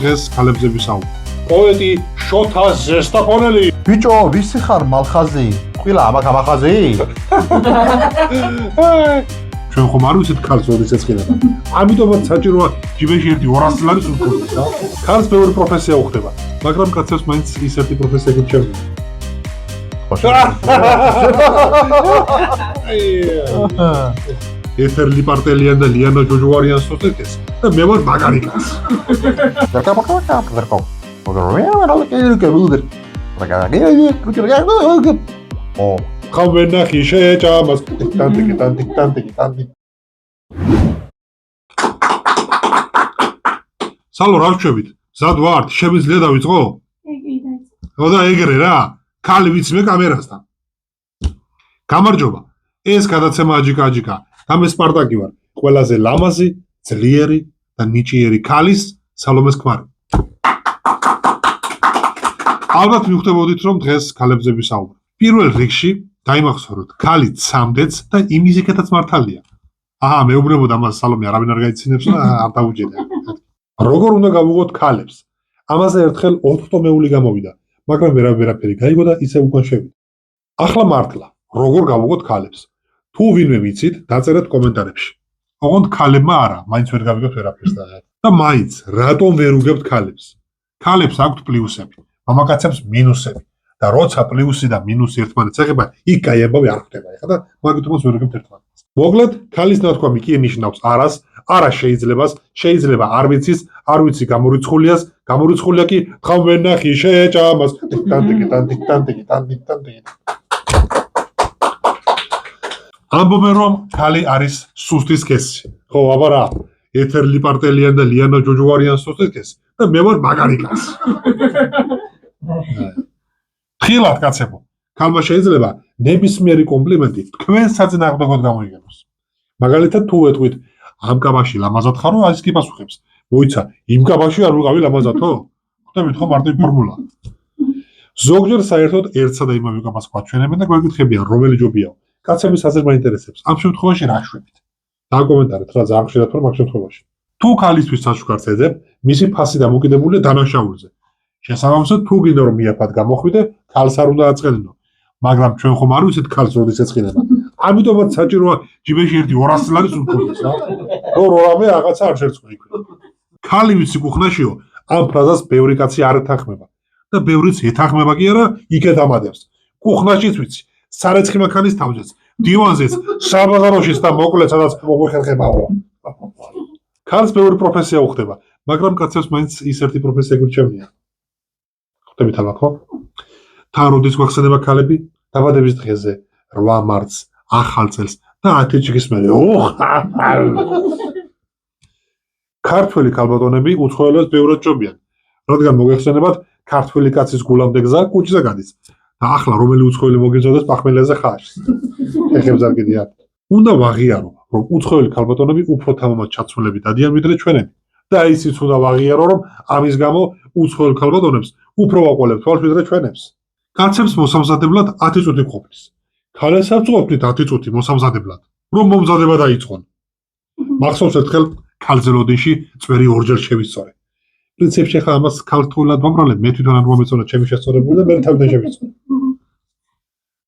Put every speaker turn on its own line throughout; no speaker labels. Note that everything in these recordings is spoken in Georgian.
დღეს ქალებზე ვისაუბრებ. პოეტი შოთა ზესტაფონელი.
ბიჭო, ვისი ხარ მალხაზი? ყვილა ამახაზი?
ჩვენ ხომ არ ვიცით ქალს როდის ეწყინება. ამიტომაც საჭიროა ჯიბეში ერთი 200 ლარის უქროს და ქალს ბევრი პროფესია უხდება, მაგრამ კაცებს მაინც ის ერთი პროფესია გიჩვენებს. ეთერლი პარტელიან და ლიანა ჯოჯოვარიანს სოცეტეს და მე ვარ მაგარი კაცი. ხავენ ნახი შეჭამას ტანტიკი. სალო რა ვჩვევით? მზად ვართ? შემიძლია დავიწყო? და ეგრე რა. ქალი ვიცმე კამერასთან. გამარჯობა. ეს გადაცემა აჯიკა. და მე სპარტაკი ვარ. ყველაზე ლამაზი, ძლიერი და ნიჭიერი ქალის სალომეს ქმარი. ალბათ მივხვდებოდით, რომ დღეს ქალებზე ვისაუბრებ. პირველ რიგში დაიმახსოვროთ, ქალი ცამდეც და იმიზიკეთაც მართალია. მეუბნებოდა ამას სალომე არავინ არ გაიცინებს და არ დავუჯერე. როგორ უნდა გავუღოთ ქალებს? ამაზე ერთხელ 4 ტომეული გამოვიდა, მაგრამ ვერაფერი გაიგო და ისე უკან შევიდა. ახლა მართლა, როგორ გავუღოთ ქალებს? თუ ვინმე ვიცით, დაწერეთ კომენტარებში. ოღონდ ქალებმა არა, მაინც ვერ გავიგოთ ვერაფერს და მაინც რატომ ვერ უგებთ ქალებს? ქალებს აქვთ პლუსები, მამაკაცებს მინუსები. და როცა პლუსი და მინუსი ერთმანეთს ეხება, იქ კაი ამბავი არ ხდება ეხლა და მაგიტომაც ვერ უგებთ ერთმანეთს. მოკლედ, ქალის ნათქვამი კი ნიშნავს არას, არა შეიძლება, შეიძლება არ ვიცის, არ ვიცი გამორიცხულიას, გამორიცხულია კი ხავენ ნახი შეჭამას. ტანტიკი. ამბობენ რომ ქალი არის სუსტის კესი. ხო, აბა რა. ეთერლი პარტელიან და ლიანა ჯოჯოვარიანს სუსტის კესი და მე ვარ მაგარი კაცი. ხილად კაცებო, ქალმა შეიძლება ნებისმიერი კომპლიმენტი თქვენ საწინააღმდეგოდ გამოიგონოს. მაგალითად თუ ეტყვით ამ კაბაში ლამაზად ხარო, ის კი პასუხებს. მოიცა, იმ კაბაში არ ვიყავი ლამაზათო? ხვდებით ხო მარტივი ფორმულა. ზოგჯერ საერთოდ ერთსა და იმავე კაბას გვაჩვენებენ და გვეკითხებიან რომელი ჯობიაო. კაცების აზრი მაინტერესებს. ამ შემთხვევაში რა შვებით? დაკომენტარეთ რა ძალიან ხშირად ვარ მაგ შემთხვევაში. თუ ქალისთვის საშუქარს ეძებ, მისი ფასი დამოკიდებულია დანაშაულზე. შესაბამისად, თუ გინდა რომ მიაფად გამოხვიდე, ქალს არ უნდა აწყენინო. მაგრამ ჩვენ ხომ არ ვიცით ქალს როდის ეწყინება. ამიტომაც საჭიროა ჯიბეში ერთი 200 ლარის უქროს რა. რო რამე რაღაცა არ შერწყო იქ. ქალი ვიცი კუხნაშიო, ამ ფრაზას ბევრი კაცი არ ეთანხმება. და ბევრიც ეთანხმება კი არა, იქეთ ამადებს. კუხნაშიც ვიცი. სარეცხი მანქანის თავზეც, დივანზეც, საბაზაროშიც და მოკლედ სადაც მოგვეხერხებაო. ქალს ბევრი პროფესია უხდება, მაგრამ კაცებს მაინც ის ერთი პროფესია გვირჩევნია. ხვდებით ალბათ ხო? თან როდის გვახსენება ქალები? დაბადების დღეზე, 8 მარტს, ახალ წელს და 10 ჩიქის მერე. ქართველი ქალბატონები უცხოელებს ბევრად ჭობიან, რადგან მოგეხსენებათ ქართველი კაცის გულამდე გზა კუჭზე გადის. და ახლა რომელი უცხოელი მოგეძოდეს პახმელეზე ხაშს. ეხებს არ კიდია. უნდა ვაღიარო, რომ უცხოელი ქალბატონები უფრო თამამად ჩაცმულები დადიან ვიდრე ჩვენები. და ისიც უნდა ვაღიარო, რომ ამის გამო უცხოელ ქალბატონებს უფრო ვაყოლებთ თვალს ვიდრე ჩვენებს. კაცებს მოსამზადებლად 10 წუთი ყოფნის. ქალებსაც ყოფნით 10 წუთი მოსამზადებლად, რომ მომზადება დაიწყონ. მახსოვს ერთხელ ქალზე ლოდინში წვერი ორჯერ შევისწორე. პრინციპში ხა ამას ქალთულად ვამბრალებ, მე თვითონ არ მომეწონა ჩემი შესწორებული და მე თავიდან შევისწორე.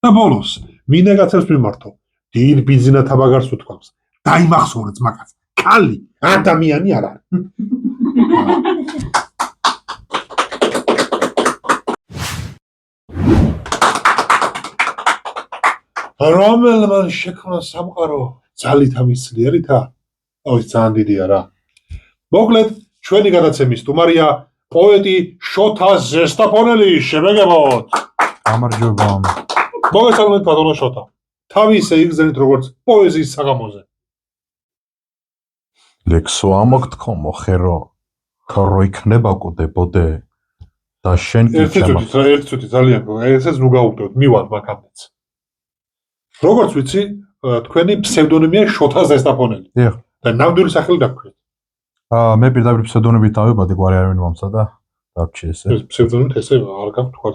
და ბოლოს, მინდა კაცებს მიმართო, დიდ ბიზნესად აბაგარს უთქვამს. დაიმახსოვრეთ მაგას. ქალი ადამიანი არ არის. რომელმა შექმნა სამყარო ძალით ამის ძლიერითა? ის ძალიან დიდია რა. მოკლედ, ჩვენი გადაცემის სტუმარია პოეტი შოთა ზესტაფონელი. შემეგებოთ.
გამარჯობა.
მოგესალმებით ბატონო შოთა. თავი ისე იგზენით როგორც პოეზიის საღამოზე.
ლექსო ამოგთქო მოხერო, თორო იქნება კუდებოდე და შენ კი
ერთი წუთი ძალიან ესეც ნუ გაუგდოთ, მივალ მაგამდეც. როგორც ვიცი, თქვენი ფსევდონიმია შოთა ზესტაფონელი.
დიახ.
და ნამდვილი სახელი დაგვქვიეთ.
მე პირდაპირ ფსევდონიმით დავიბადე, გვარი არავინ მომცა და დარჩი ესე.
ეს ფსევდონიმით ესე არ გაქვთ თქვა.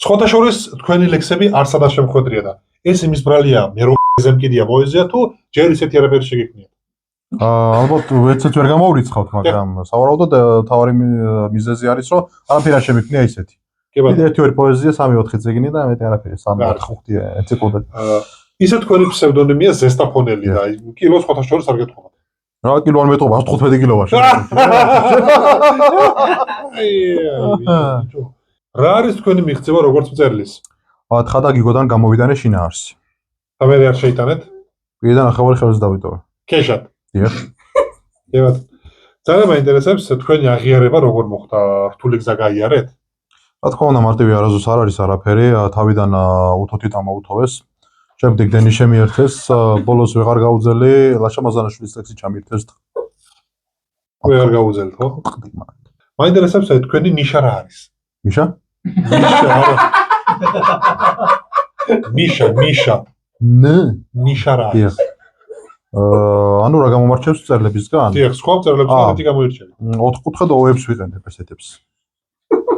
სხვათა შორის თქვენი ლექსები არსად არ შემხვედრია და ეს იმის ბრალია მე რომ ზემკიდია პოეზია თუ ჯერ ისეთი არაფერი შეგექმნიათ.
ალბათ ეცეთ ვერ გამოვრიცხავთ, მაგრამ სავარაუდოდ თავარი მიზეზი არის, რომ არაფერი არ შემიქნია ისეთი.
კი ბატონო.
1-2 პოეზია, 3-4 წიგნი და მეტი არაფერი, 3-4-5 ენციკლოპედია.
ისე თქვენი ფსევდონიმია ზესტაფონელი და კილოს ხოთა შორის არ გეთხოვოთ.
რა კილო არ მეტყობა 115 კილოვაში.
რა არის თქვენი მიღწევა როგორც მწერლის?
თხა და გიგოდან გამოვიდანე შინაარსი.
და მე არ შეიტანეთ?
პირიდან ახალი ხელს დავიტოვე.
კეშად.
დიახ.
კი ბატონო. ძალიან მაინტერესებს თქვენი აღიარება როგორ მოხდა, რთული გზა გაიარეთ?
რა თქმა უნდა, მარტივი არაზუს არ არის არაფერი, თავიდან უთოთით ამოუთოვეს. შემდეგ დენი შემიერთეს, ბოლოს ვეღარ გაუძელი, ლაშამაზანაშვილის ტექსტი ჩამირთეს.
ვეღარ გაუძელთ, ხო? მაინტერესებს თქვენი ნიშა რა არის?
მიშა?
ნიშა არა. ნიშა. ნიშა რა არის?
ანუ რა გამომარჩევს მწერლებისგან?
დიახ, სხვა მწერლებს მეტი გამოირჩევით.
4 კუთხე და ოებს ვიყენებ ესეთებს.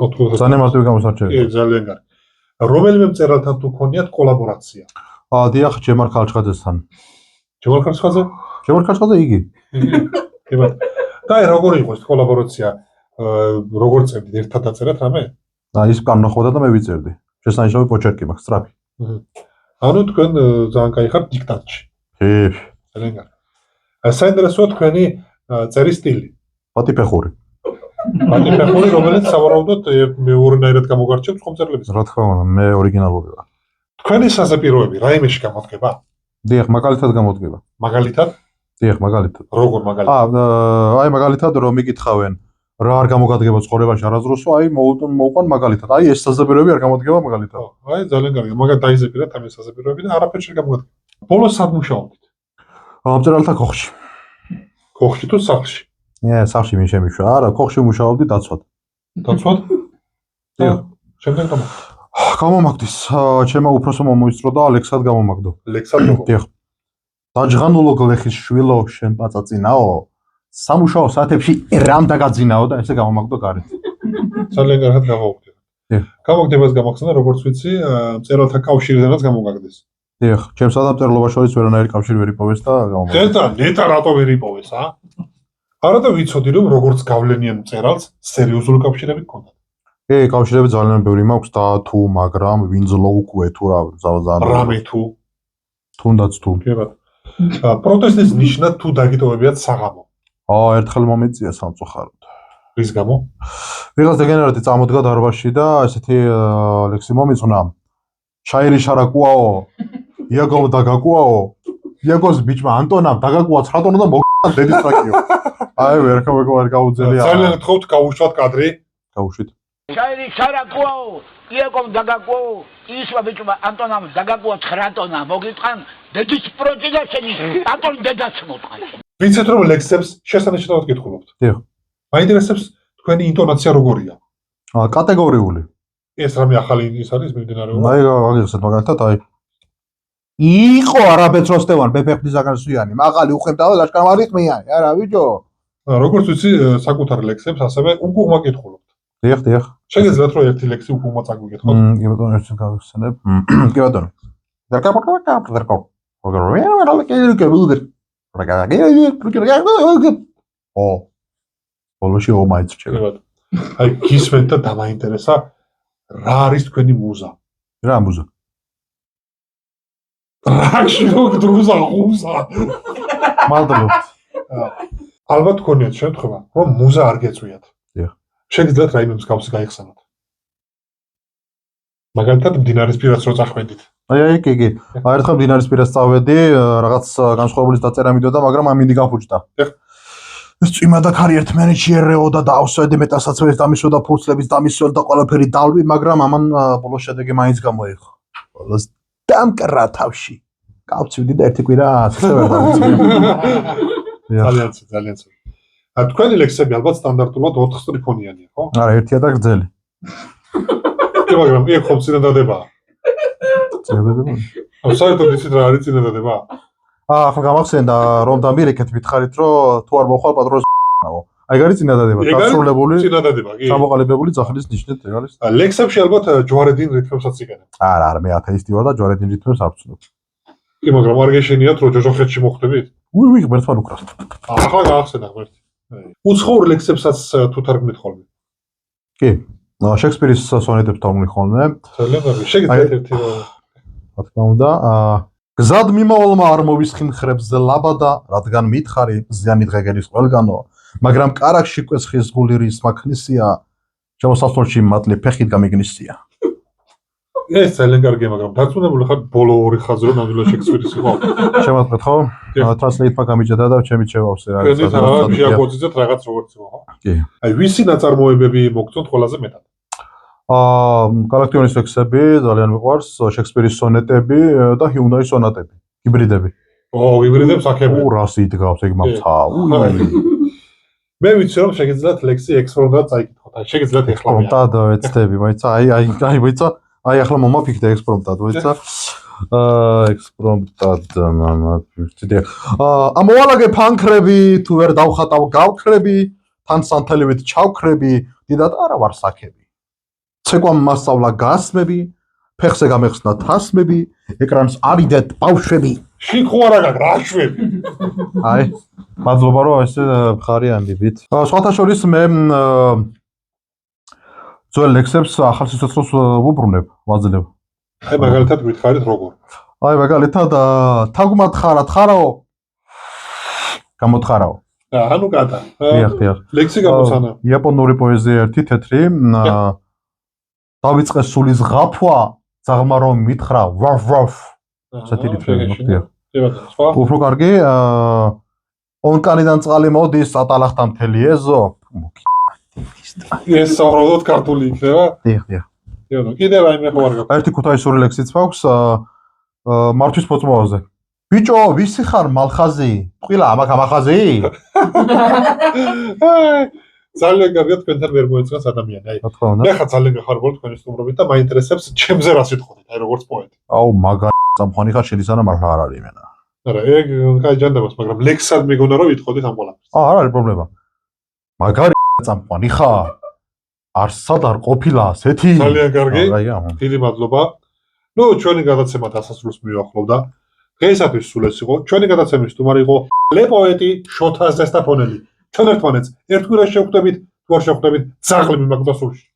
4 კუთხე.
ძალიან მარტივი გამოსარჩევია.
კი, ძალიან კარგი. რომელიმე მწერალთან თუ გქონიათ კოლაბორაცია?
დიახ, ჯემარ ქალჩხაძესთან.
ჯემარ ქალჩხაძე?
ჯემარ ქალჩხაძე იგი.
კი ბატონო. და როგორ იყო ეს კოლაბორაცია? როგორ წერდით, ერთად დაწერათ რამე?
ის კანონახოდა და მე ვიწერდი. შესანიშნავი პოჩერკი მაქვს, სწრაფი.
ანუ თქვენ ძალიან კაი ხართ დიქტანტში.
კი.
ძალიან კარგი. საინტერესოა თქვენი წერის სტილი.
პატიფეხური.
პატიფეხური, რომელიც სავარაუდოდ მეორნაირად გამოგარჩევთ სხვა მწერლების.
რა თქმა უნდა, მე ორიგინალური ვარ.
თქვენი საზეპიროები რაიმეში გამოდგება?
დიახ, მაგალითად გამოდგება.
მაგალითად?
დიახ, მაგალითად.
როგორ მაგალითად?
აი მაგალითად რომ მიკითხავენ რა არ გამოგადგება ცხოვრებაში არაზრუსო, აი მოუყვან მაგალითად. აი ეს საზეპიროები არ გამოდგება მაგალითად.
აი ძალიან კარგი. მაგათ დაიზეპირეთ ამ საზეპიროები და არაფერი არ გამოგადგება. ბოლოს სად მუშაობთ?
მწერალთა ქოხში.
ქოხში თუ სახლში?
სახლში მინ შემიშვა. არა, ქოხში მუშაობდი დაცვად.
დაცვად? დიახ. შემდეგ და
გამომაგდის. ჩემო უფროსო მომოისწრო და ლექსად გამომაგდო.
ლექსად როგორ?
დიახ. დაჯღანულო გლეხის შვილო შენ პაწაწინაო. სამუშაო საათებში რამ დაგაძინაო და ესე გამომაგდო გარეთ.
ძალიან კარგად გამოვხდით.
დიახ.
გამოგდებას გამახსნა როგორც ვიცი, მწერალთა კავშირიდანაც გამოგაგდეს.
დიახ, ჩემსა და მწერლობა შორის ვერანაირი კავშირი ვერ იპოვეს და გამომაგდა.
ნეტა რატო ვერ იპოვეს, არა და ვიცოდი რომ როგორც გავლენიან მწერალს სერიოზული კავშირები გქონდა.
კი, კავშირები ძალიან ბევრი მაქვს და თუ მაგრამ ვინძლო უკვე თუ რა ძალიან
რამე თუ
თუნდაც თუ.
კი ბატონო. პროტესტის ნიშნად თუ დაგიტოვებიათ საღამო.
ერთხელ მომეწია სამწუხაროდ.
რის გამო?
ვიღაც დეგენერატი წამოდგა დარბაზში და ესეთი ლექსი მომიწონა. შაირი შარაკუაო, იაგო დაგაკუაო, იაგოს ბიჭმა ანტონამ დაგაკუა 9 ტონო და მოგდა დედის ტრაკიო. აი ვერ გაუძელია.
ძალიან გთხოვთ გავუშვათ კადრი.
გავუშვით.
შაირი შარაკუაო, იაგომ დაგაკუაო, ისმა ბიჭმა ანტონამ დაგაკუა 9 ტონა, მოგიტყან დედის პროჭი და შენი ანტონ დედაც მოტყან.
ვიცით რომ ლექსებს შესანიშნავად კითხულობთ.
დიახ.
მაინტერესებს თქვენი ინტონაცია როგორია?
კატეგორიული.
ეს რამე ახალი ის არის მიმდინარეობა?
აი აგიხსენეთ მაგალითად აი იყო არაბეთს როსტევან ბეფეხნის აგარსვიანი, მაღალი უხემტავი ლაშკარმარი ყმიანი, არა ბიჭო.
როგორც ვიცი, საკუთარ ლექსებს ასევე უკუღმა კითხულობთ.
დიახ.
შეგეძლოთ რომ ერთი ლექსი უკუღმა წაგვიკითხოთ?
კი ბატონო, ერთად გავიხსენებ. კი ბატონო. ბოლოში ომაიც რჩება.
კი ბატონო. აი გისმენთ და დამაინტერესა რა არის თქვენი მუზა?
რა მუზა?
რაში დრუზა ხუმსა.
მადლობთ.
ალბათ გქონიათ შემთხვევა, რომ მუზა არ გეწვიათ.
დიახ.
შეგიძლიათ რაიმე მსგავსი გაიხსენოთ. მაგალითად მდინარისპირას რო წახვედით.
აი კი. ერთხელ მდინარისპირას წავედი, რაღაც განსხვავებულის დაწერა მიდოდა, მაგრამ ამინდი გაფუჭდა. ეს წვიმა და ქარი ერთმანეთში ერეოდა და ავსვედი მეტასაცმელის დამისვლა და ფურცლების დამისვლა და ყველაფერი დალვი, მაგრამ ამან ბოლოს შედეგი მაინც გამოიღო. ბოლოს დამკრა თავში. გავწვიდი და ერთი კვირა ასე ვერ დავწვი.
ძალიან. თქვენი ლექსები ალბათ სტანდარტულად 4 სტრიქონიანია, ხო?
არა, ერთია და გრძელი.
კი, მაგრამ იქ ხომ წინადადებაა.
წინადადება?
საერთოდ იცით რა არის წინადადება?
ახლა გამახსენდა რომ დამირეკეთ მითხარით რომ თუ არ მოხვალ პატრონს ნაო. აი გარი წინადადება, დასრულებული
წინადადება, კი.
ჩამოყალიბებული ძახლის ნიშნით ეგ არის.
ლექსებში ალბათ ჯვარედინ რითმებსაც იკენებ.
არა, მე ათეისტი ვარ და ჯვარედინ რითმებს არ ვცნობ.
კი, მაგრამ არ გეშენიათ რომ ჯოჯოხეთში მოხვდებით?
უი, ღმერთთან უკრავს.
ახლა გაახსენა ღმერთი. უცხოურ ლექსებსაც თუ თარგმნით ხოლმე.
კი. შექსპირის სონეტებს თარგმნი ხოლმე.
ძალიან კარგი. შეგიძლიათ ერთი რა
თქმა უნდა, გზად მიმავალმა არ მოვისხინ ხრებზე ლაბადა, რადგან მითხარი ზიანი დღეგენის ყველგანო, მაგრამ კარაქში კვეცხის გულირის მაქნისია, შემოსასვლელში მატლი ფეხით გამიგნისია.
ეს ძალიან კარგია, მაგრამ დარწმუნებული ხარ ბოლო ორი ხაზი რომ ნამდვილად შექსპირის იყო.
შემოწმეთ ხო? ტრანსლეიტმა გამიჭედა და ჩემი შევავსე რა.
ეს შეაგვოწიძეთ რაღაც როგორც იყო, ხო?
კი.
აი ვისი ნაწარმოებები მოგწონთ ყველაზე მეტად?
კალაქტიონის ლექსები ძალიან მიყვარს, შექსპირის სონეტები და ჰიუნაის სონატები, ჰიბრიდები.
ჰიბრიდებს აქებენ.
რას იდგავს ეგ მამცა?
მე ვიცი რომ შეგიძლიათ ლექსი ექსპრომტად წაიკითხოთ. აი შეგიძლიათ ეხლა.
ექსპრომტად ვეცდები, მოიცა, აი მოიცა, აი ახლა მომაფიქრე ექსპრომტად, მოიცა. ექსპრომტად მომაფიქრე. ამოვალაგე ფანქრები, თუ ვერ დავხატავ გავქრები, თან სანთელივით ჩავქრები, დიდად არა ვარ საქები. ცეკვამ მასწავლა გასმები, ფეხზე გამეხსნა თასმები, ეკრანს არიდეთ ბავშვები.
შიქوارა გაგრაშვები.
აი, მადლობა რომ ესე ხარიანდით. სხვათა შორის მე ძველ ლექსებს ახალ სიცოცხლეს ვუბრუნებ, ვაძლევ.
აი მაგალითად გითხარით როგორ?
აი მაგალითად თაგვმა თხარაო. გამოთხარაო.
ანუ კატა.
დიახ.
ლექსი გამოცანა.
იაპონური პოეზია ერთი თეთრი დავიწყე სულის ღაფვა, ძაღლმა რომ მითხრა ვავ. ესეთი რითმები მოხდია. უფრო კარგი, ონკანიდან წყალი მოდის, ატალახთან მთელი ეზო.
ეს საუბრობთ ქართული იქნება?
დიახ.
კიდევ რაიმე ხო არ გაქვს?
ერთი ქუთაისური ლექსიც მაქვს მართვის მოწმოვაზე. ბიჭო, ვისი ხარ მალხაზი? ტყილა ამაკ ამახაზი?
ძალიან კარგია თქვენთან ვერ მოეწყოს ადამიანი. აი, მე ხა ძალიან გახარბოლ თქვენი სტუმრობით და მაინტერესებს ჩემზე რა სიტყვით, აი როგორც პოეტი.
აუ, მაგარი წამყვანი ხარ შედის ანა მართლა არ არის მენა.
არა, ეგ კაი ჯანდაბას, მაგრამ ლექსად მეგონა რომ ვითხოვდით ამ ყველაფერს.
არ არის პრობლემა. მაგარი წამყვანი ხარ? არსად არ ყოფილა ასეთი?
ძალიან კარგი.
აია.
დიდი მადლობა. ნუ ჩვენი გადაცემა დასასრულს მივახლოვდა. დღეისათვის სულ ეს იყო. ჩვენი გადაცემის სტუმარი იყო ლე პოეტი შოთა ზესტაფონელი. ჩვენ ერთმანეთს ერთგვარად შევხვდებით, თუ არ შევხვდებით, ძაღლი მიმაგდა სულში.